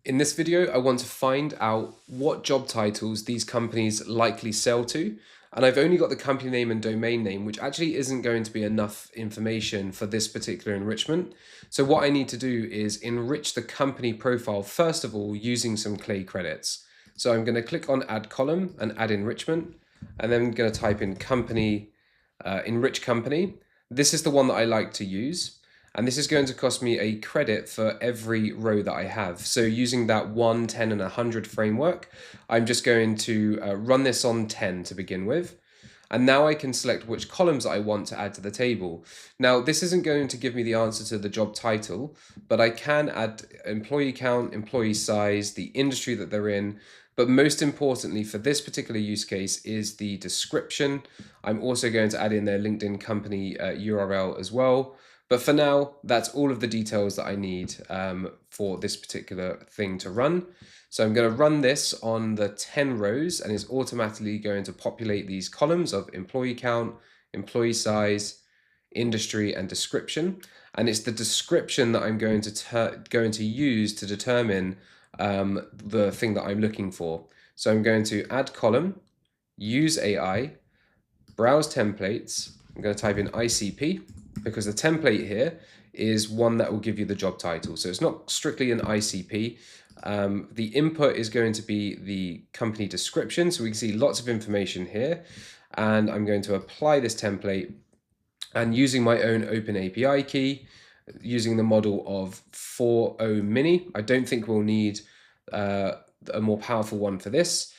In this video, I want to find out what job titles these companies likely sell to, and I've only got the company name and domain name, which actually isn't going to be enough information for this particular enrichment. So what I need to do is enrich the company profile, first of all, using some clay credits. So I'm going to click on Add Column and Add Enrichment, and then I'm going to type in company, enrich company. This is the one that I like to use. And this is going to cost me a credit for every row that I have. So using that 1, 10, and 100 framework, I'm just going to run this on 10 to begin with. And now I can select which columns I want to add to the table. Now, this isn't going to give me the answer to the job title, but I can add employee count, employee size, the industry that they're in, but most importantly for this particular use case is the description. I'm also going to add in their LinkedIn company URL as well. But for now, that's all of the details that I need for this particular thing to run. So I'm going to run this on the 10 rows and it's automatically going to populate these columns of employee count, employee size, industry, and description. And it's the description that I'm going to use to determine the thing that I'm looking for. So I'm going to add column, use AI, browse templates. I'm going to type in ICP because the template here is one that will give you the job title. So it's not strictly an ICP. The input is going to be the company description. So we can see lots of information here. And I'm going to apply this template and using my own Open API key, using the model of 4.0 mini. I don't think we'll need a more powerful one for this.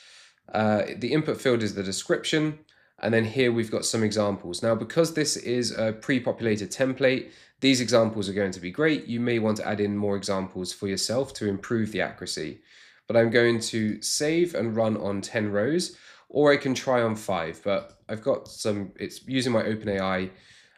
The input field is the description. And then here we've got some examples. Now, because this is a pre-populated template, these examples are going to be great. You may want to add in more examples for yourself to improve the accuracy. But I'm going to save and run on 10 rows, or I can try on 5. But I've got it's using my OpenAI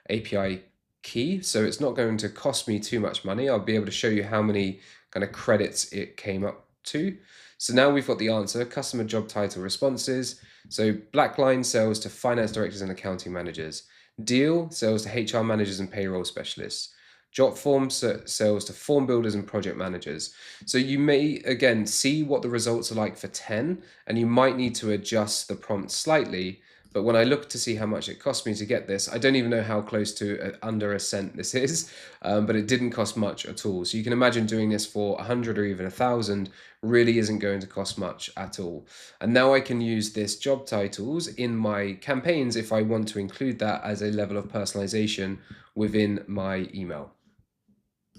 API key, so it's not going to cost me too much money. I'll be able to show you how many kind of credits it came up to. So now we've got the answer, customer job title responses. So black line sells to finance directors and accounting managers. Deal sells to HR managers and payroll specialists. Jot form sells to form builders and project managers. So you may, again, see what the results are like for 10, and you might need to adjust the prompt slightly. But when I look to see how much it cost me to get this, I don't even know how close to under a cent this is, but it didn't cost much at all. So you can imagine doing this for 100 or even 1,000 really isn't going to cost much at all. And now I can use this job titles in my campaigns if I want to include that as a level of personalization within my email.